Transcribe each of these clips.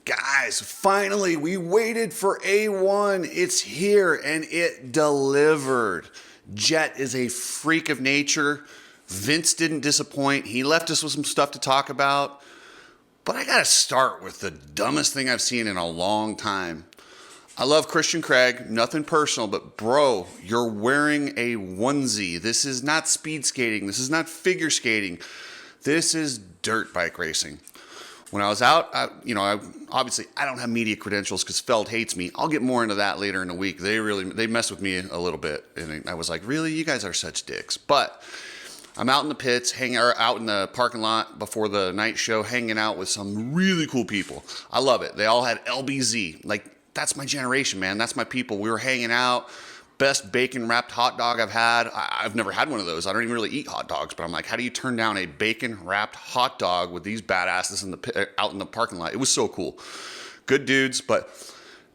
Guys, finally, we waited for A1. It's here and it delivered. Jett is a freak of nature. Vince didn't disappoint. He left us with some stuff to talk about. But I gotta start with the dumbest thing I've seen in a long time. I love Christian Craig, nothing personal, but bro, you're wearing a onesie. This is not speed skating. This is not figure skating. This is dirt bike racing. When I was out, obviously I don't have media credentials because Feld hates me. I'll get more into that later in the week. They mess with me a little bit, and I was like, really, you guys are such dicks. But I'm out in the pits, out in the parking lot before the night show, hanging out with some really cool people. I love it. They all had LBZ. Like, that's my generation, man. That's my people. We were hanging out. Best bacon wrapped hot dog I've had. I've never had one of those. I don't even really eat hot dogs, but I'm like, how do you turn down a bacon wrapped hot dog with these badasses out in the parking lot? It was so cool. Good dudes, but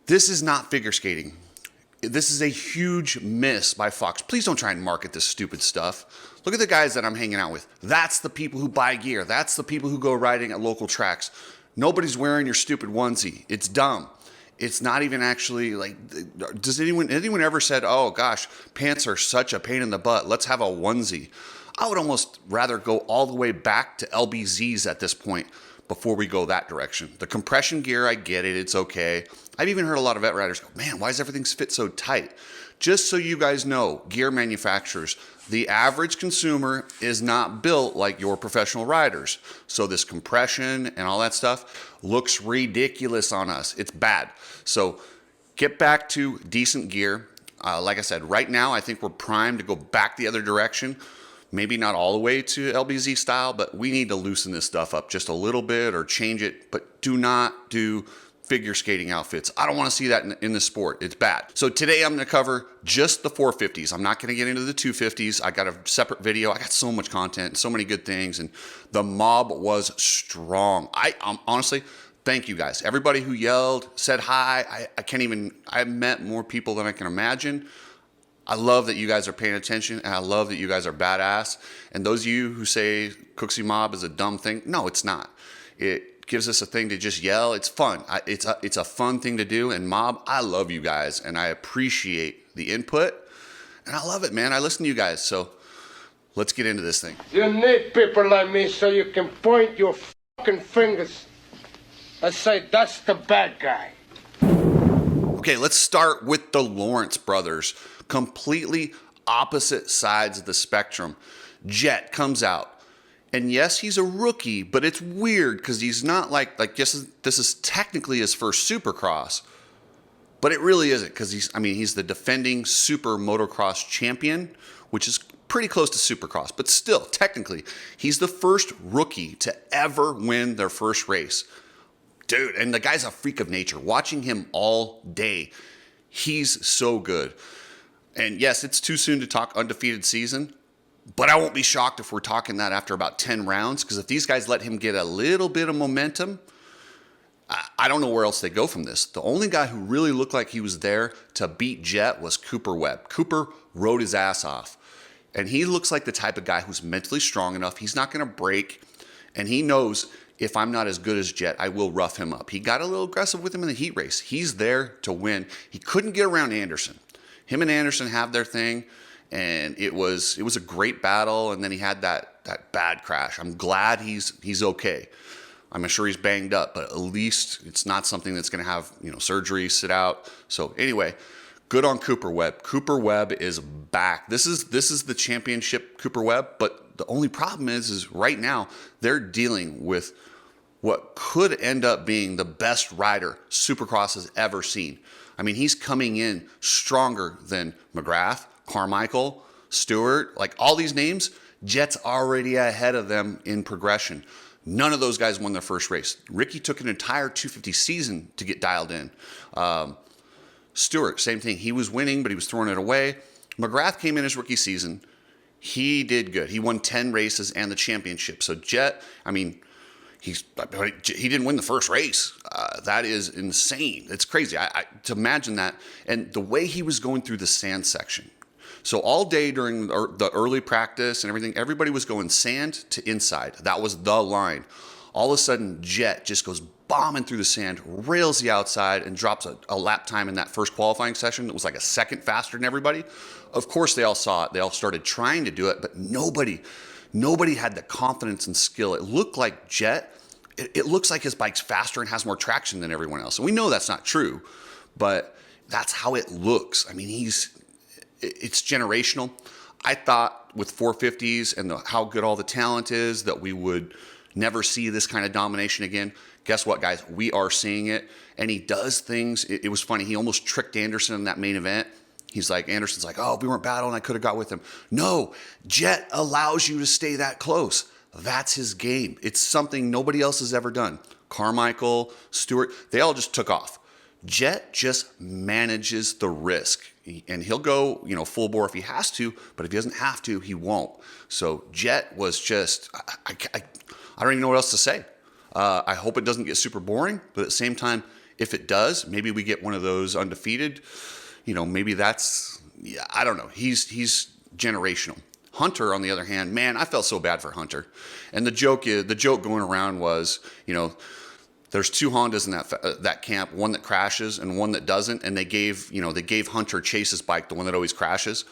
this is not figure skating. This is a huge miss by Fox. Please don't try and market this stupid stuff. Look at the guys that I'm hanging out with. That's the people who buy gear. That's the people who go riding at local tracks. Nobody's wearing your stupid onesie. It's dumb. It's not even actually like, does anyone ever said, oh gosh, pants are such a pain in the butt, let's have a onesie? I would almost rather go all the way back to LBZs at this point before we go that direction. The compression gear, I get it, it's okay. I've even heard a lot of vet riders go, man, why does everything fit so tight? Just so you guys know, gear manufacturers, the average consumer is not built like your professional riders. So this compression and all that stuff looks ridiculous on us. It's bad. So get back to decent gear. Like I said, right now, I think we're primed to go back the other direction. Maybe not all the way to LBZ style, but we need to loosen this stuff up just a little bit or change it. But do not do figure skating outfits. I don't want to see that in the sport. It's bad. So today I'm going to cover just the 450s. I'm not going to get into the 250s. I got a separate video. I got so much content, so many good things, and the mob was strong. Honestly, thank you guys. Everybody who yelled, said hi. I met more people than I can imagine. I love that you guys are paying attention, and I love that you guys are badass. And those of you who say Cooksey Mob is a dumb thing, no, it's not. It gives us a thing to just yell. It's fun. It's a fun thing to do. And Mob, I love you guys, and I appreciate the input, and I love it, man. I listen to you guys, so let's get into this thing. You need people like me so you can point your fucking fingers and say, that's the bad guy. Okay, let's start with the Lawrence brothers. Completely opposite sides of the spectrum. Jett comes out. And yes, he's a rookie, but it's weird because he's not like yes, this is technically his first Supercross, but it really isn't because he's the defending Super Motocross champion, which is pretty close to Supercross, but still, technically, he's the first rookie to ever win their first race. Dude, and the guy's a freak of nature. Watching him all day, he's so good. And yes, it's too soon to talk undefeated season, but I won't be shocked if we're talking that after about 10 rounds, because if these guys let him get a little bit of momentum, I don't know where else they go from this. The only guy who really looked like he was there to beat Jett was Cooper Webb. Cooper rode his ass off, and he looks like the type of guy who's mentally strong enough. He's not going to break, and he knows if I'm not as good as Jett, I will rough him up. He got a little aggressive with him in the heat race. He's there to win. He couldn't get around Anderson. Him and Anderson have their thing. And it was a great battle, and then he had that bad crash. I'm glad he's okay. I'm sure he's banged up, but at least it's not something that's going to have surgery, sit out. So anyway, good on Cooper Webb. Cooper Webb is back. This is the championship Cooper Webb, but the only problem is right now they're dealing with what could end up being the best rider Supercross has ever seen. I mean, he's coming in stronger than McGrath, Carmichael, Stewart, like all these names. Jett's already ahead of them in progression. None of those guys won their first race. Ricky took an entire 250 season to get dialed in. Stewart, same thing. He was winning, but he was throwing it away. McGrath came in his rookie season. He did good. He won 10 races and the championship. So Jett, he didn't win the first race. That is insane. It's crazy. To imagine that. And the way he was going through the sand section. So all day during the early practice and everything, everybody was going sand to inside. That was the line. All of a sudden, Jett just goes bombing through the sand, rails the outside, and drops a lap time in that first qualifying session that was like a second faster than everybody. Of course, they all saw it. They all started trying to do it, but nobody had the confidence and skill. It looked like Jett, it looks like his bike's faster and has more traction than everyone else. And we know that's not true, but that's how it looks. I mean, it's generational. I thought with 450s and how good all the talent is that we would never see this kind of domination again. Guess what, guys? We are seeing it, and he does things. It was funny. He almost tricked Anderson in that main event. Anderson's like, oh, if we weren't battling, I could have got with him. No, Jett allows you to stay that close. That's his game. It's something nobody else has ever done. Carmichael, Stewart, they all just took off. Jett just manages the risk, and he'll go, full bore if he has to, but if he doesn't have to, he won't. So Jett was just, I don't even know what else to say. I hope it doesn't get super boring, but at the same time, if it does, maybe we get one of those undefeated. Maybe that's, I don't know. He's generational. Hunter, on the other hand, man, I felt so bad for Hunter. And the joke going around was, there's two Hondas in that camp, one that crashes and one that doesn't, and they gave Hunter Chase's bike, the one that always crashes.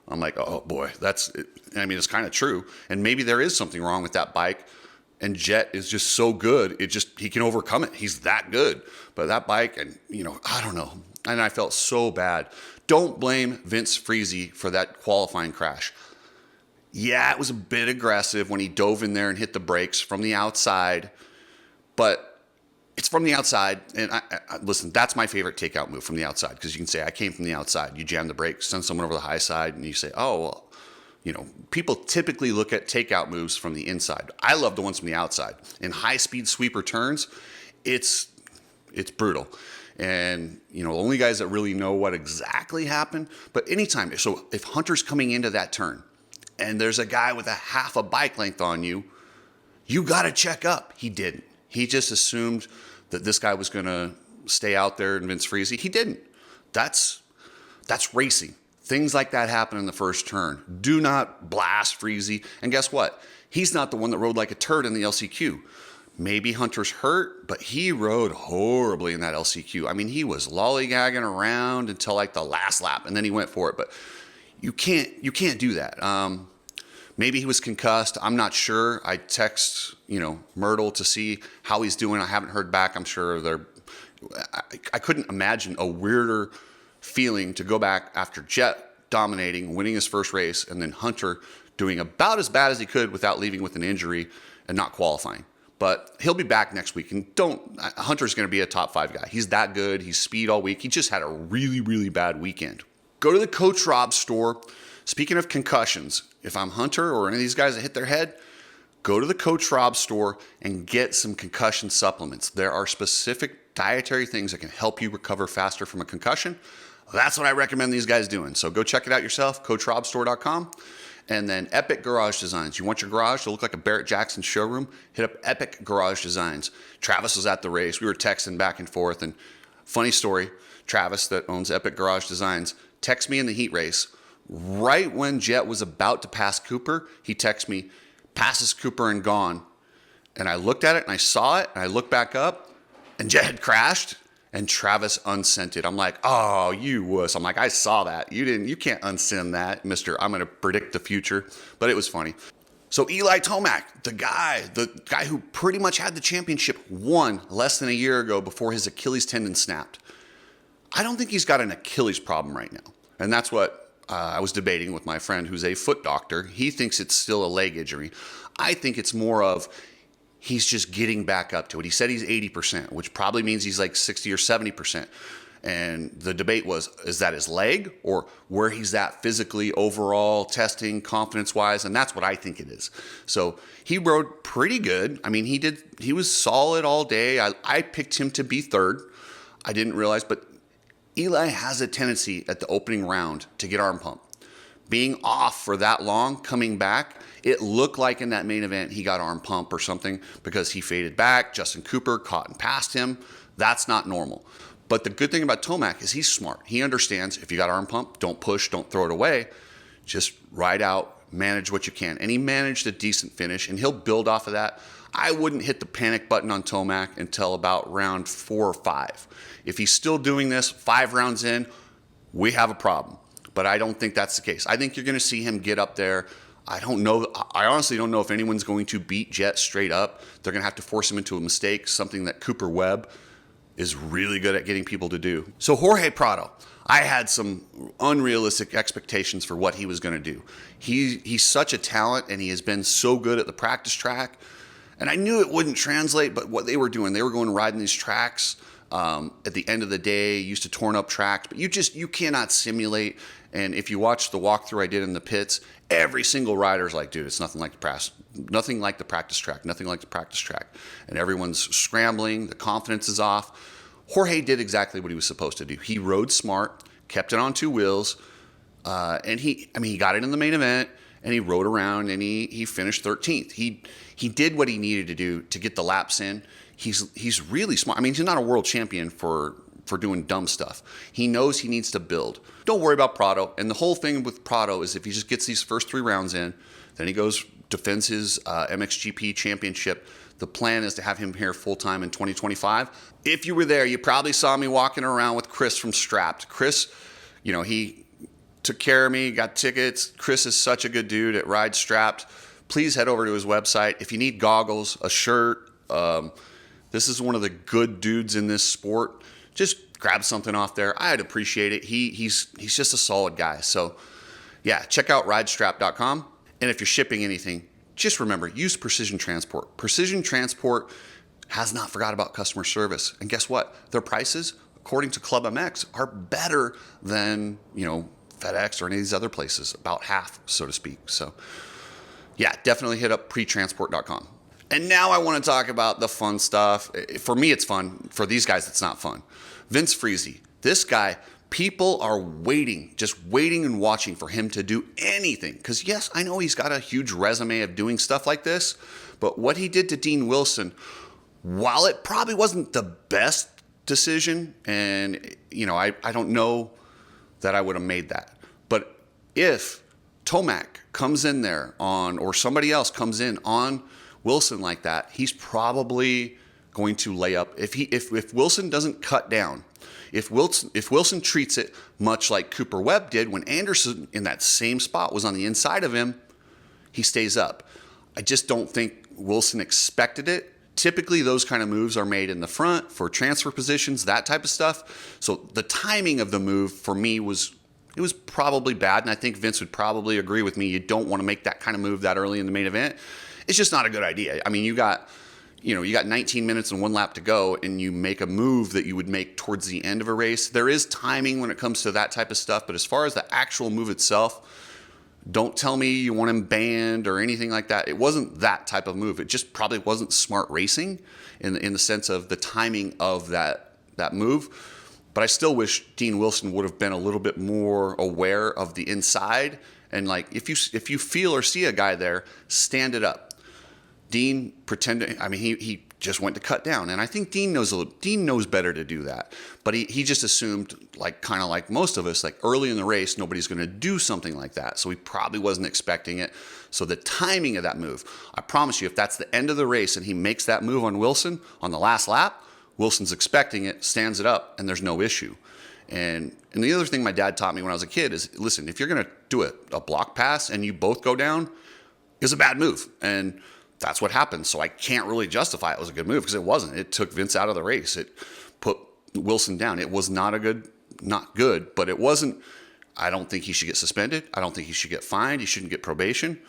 I'm like, oh boy, it's kind of true. And maybe there is something wrong with that bike. And Jett is just so good, he can overcome it. He's that good. But that bike, and I don't know. And I felt so bad. Don't blame Vince Friese for that qualifying crash. Yeah, it was a bit aggressive when he dove in there and hit the brakes from the outside. But it's from the outside. And listen, that's my favorite takeout move, from the outside. Because you can say, I came from the outside. You jam the brakes, send someone over the high side, and you say, oh, well, people typically look at takeout moves from the inside. I love the ones from the outside. In high-speed sweeper turns, it's brutal. And, the only guys that really know what exactly happened, but anytime, so if Hunter's coming into that turn and there's a guy with a half a bike length on you, you got to check up. He didn't. He just assumed that this guy was going to stay out there and Vince Friese. He didn't. That's racing. Things like that happen in the first turn. Do not blast Friese. And guess what? He's not the one that rode like a turd in the LCQ. Maybe Hunter's hurt, but he rode horribly in that LCQ. I mean, he was lollygagging around until like the last lap, and then he went for it. But you can't do that. Maybe he was concussed. I'm not sure. I text, Myrtle to see how he's doing. I haven't heard back. I'm sure I couldn't imagine a weirder feeling to go back after Jett dominating, winning his first race, and then Hunter doing about as bad as he could without leaving with an injury and not qualifying. But he'll be back next week. And Hunter's going to be a top 5 guy. He's that good. He's speed all week. He just had a really, really bad weekend. Go to the Coach Rob store. Speaking of concussions, if I'm Hunter or any of these guys that hit their head, go to the Coach Rob store and get some concussion supplements. There are specific dietary things that can help you recover faster from a concussion. That's what I recommend these guys doing. So go check it out yourself, CoachRobStore.com. And then Epic Garage Designs. You want your garage to look like a Barrett Jackson showroom? Hit up Epic Garage Designs. Travis was at the race. We were texting back and forth. And funny story, Travis, that owns Epic Garage Designs, texted me in the heat race. Right when Jett was about to pass Cooper, he texted me, passes Cooper and gone. And I looked at it and I saw it. And I looked back up and Jett had crashed. And Travis unscented. I'm like, oh, you wuss. I'm like, I saw that. You can't unsend that, Mr. I'm going to predict the future. But it was funny. So Eli Tomac, the guy who pretty much had the championship, won less than a year ago before his Achilles tendon snapped. I don't think he's got an Achilles problem right now. And that's what I was debating with my friend who's a foot doctor. He thinks it's still a leg injury. I think it's more of he's just getting back up to it. He said he's 80%, which probably means he's like 60 or 70%. And the debate was, is that his leg or where he's at physically, overall, testing, confidence-wise? And that's what I think it is. So he rode pretty good. I mean, he was solid all day. I picked him to be third. I didn't realize, but Eli has a tendency at the opening round to get arm pump. Being off for that long, coming back, it looked like in that main event he got arm pump or something because he faded back. Justin Cooper caught and passed him. That's not normal. But the good thing about Tomac is he's smart. He understands if you got arm pump, don't push, don't throw it away. Just ride out, manage what you can. And he managed a decent finish, and he'll build off of that. I wouldn't hit the panic button on Tomac until about round 4 or 5. If he's still doing this 5 rounds in, we have a problem. But I don't think that's the case. I think you're going to see him get up there. I don't know. I honestly don't know if anyone's going to beat Jett straight up. They're going to have to force him into a mistake, something that Cooper Webb is really good at getting people to do. So Jorge Prado, I had some unrealistic expectations for what he was going to do. He's such a talent, and he has been so good at the practice track. And I knew it wouldn't translate, but what they were doing, they were going riding these tracks. At the end of the day, used to torn up tracks, but you cannot simulate. And if you watch the walkthrough I did in the pits, every single rider's like, dude, it's nothing like the practice track, nothing like the practice track. And everyone's scrambling, the confidence is off. Jorge did exactly what he was supposed to do. He rode smart, kept it on 2 wheels, and he got it in the main event, and he rode around, and he finished 13th. He did what he needed to do to get the laps in. He's really smart. I mean, he's not a world champion for doing dumb stuff. He knows he needs to build. Don't worry about Prado. And the whole thing with Prado is if he just gets these first 3 rounds in, then he goes, defends his MXGP championship. The plan is to have him here full-time in 2025. If you were there, you probably saw me walking around with Chris from Strapped. Chris, he took care of me, got tickets. Chris is such a good dude at Ride Strapped. Please head over to his website. If you need goggles, a shirt, this is one of the good dudes in this sport. Just grab something off there. I'd appreciate it. He's just a solid guy. So yeah, check out ridestrap.com. And if you're shipping anything, just remember, use Precision Transport. Precision Transport has not forgot about customer service. And guess what? Their prices, according to Club MX, are better than, FedEx or any of these other places, about half, so to speak. So yeah, definitely hit up pretransport.com. And now I want to talk about the fun stuff. For me, it's fun. For these guys, it's not fun. Vince Friese, this guy, people are waiting, just waiting and watching for him to do anything. Because yes, I know he's got a huge resume of doing stuff like this, but what he did to Dean Wilson, while it probably wasn't the best decision, and I don't know that I would have made that, but if Tomac comes in there or somebody else comes in on Wilson like that, he's probably going to lay up. If Wilson doesn't cut down, if Wilson treats it much like Cooper Webb did when Anderson in that same spot was on the inside of him, he stays up. I just don't think Wilson expected it. Typically, those kind of moves are made in the front for transfer positions, that type of stuff. So the timing of the move for me was probably bad, and I think Vince would probably agree with me. You don't want to make that kind of move that early in the main event. It's just not a good idea. I mean, you got 19 minutes and 1 lap to go, and you make a move that you would make towards the end of a race. There is timing when it comes to that type of stuff, but as far as the actual move itself, don't tell me you want him banned or anything like that. It wasn't that type of move. It just probably wasn't smart racing in the sense of the timing of that move. But I still wish Dean Wilson would have been a little bit more aware of the inside. And if you feel or see a guy there, stand it up. Dean pretended. I mean, he just went to cut down, and I think Dean knows better to do that. But he just assumed, kind of like most of us, early in the race, nobody's going to do something like that. So he probably wasn't expecting it. So the timing of that move, I promise you, if that's the end of the race and he makes that move on Wilson on the last lap, Wilson's expecting it, stands it up, and there's no issue. And the other thing my dad taught me when I was a kid is, listen, if you're going to do a block pass and you both go down, it's a bad move. And that's what happened. So I can't really justify it was a good move because it wasn't. It took Vince out of the race. It put Wilson down. It was not good, but it wasn't. I don't think he should get suspended. I don't think he should get fined. He shouldn't get probation.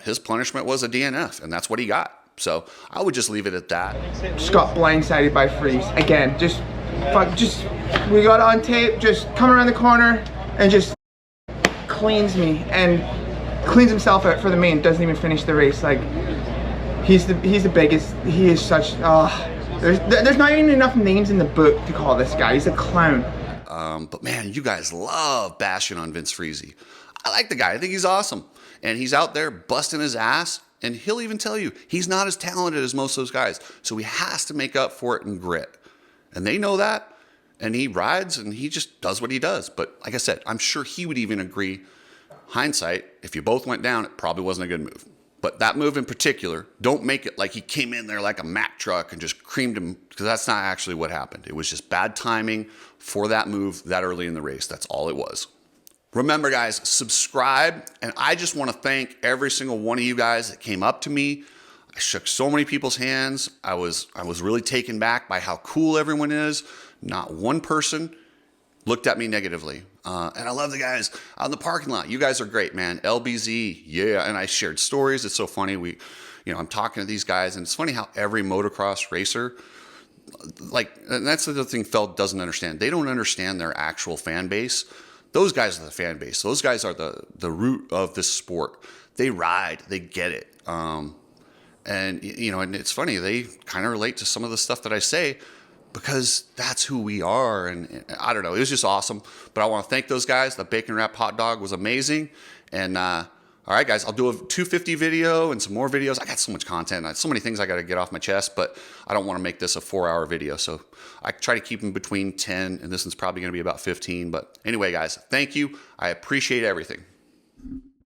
His punishment was a DNF, and that's what he got. So I would just leave it at that. Just got blindsided by Friese. Again, we got on tape, just coming around the corner and just cleans me and cleans himself out for the main, doesn't even finish the race. He's the biggest. He is such. There's not even enough names in the book to call this guy. He's a clown. But man, you guys love bashing on Vince Friese. I like the guy. I think he's awesome, and he's out there busting his ass. And he'll even tell you he's not as talented as most of those guys. So he has to make up for it in grit, and they know that. And he rides, and he just does what he does. But like I said, I'm sure he would even agree. Hindsight, if you both went down, it probably wasn't a good move. But that move in particular, don't make it like he came in there like a Mack truck and just creamed him, because that's not actually what happened. It was just bad timing for that move that early in the race. That's all it was. Remember, guys, subscribe. And I just want to thank every single one of you guys that came up to me. I shook so many people's hands. I was really taken back by how cool everyone is. Not one person looked at me negatively. And I love the guys out in the parking lot. You guys are great, man. LBZ, yeah. And I shared stories. It's so funny. I'm talking to these guys, and it's funny how every motocross racer, and that's the other thing Feld doesn't understand. They don't understand their actual fan base. Those guys are the fan base. Those guys are the root of this sport. They ride. They get it. And it's funny. They kind of relate to some of the stuff that I say, because that's who we are. And I don't know, it was just awesome. But I want to thank those guys. The bacon wrap hot dog was amazing. And all right, guys, I'll do a 250 video and some more videos. I got so much content, so many things I got to get off my chest, but I don't want to make this a 4-hour video. So I try to keep them between 10, and this one's probably going to be about 15. But anyway, guys, thank you. I appreciate everything.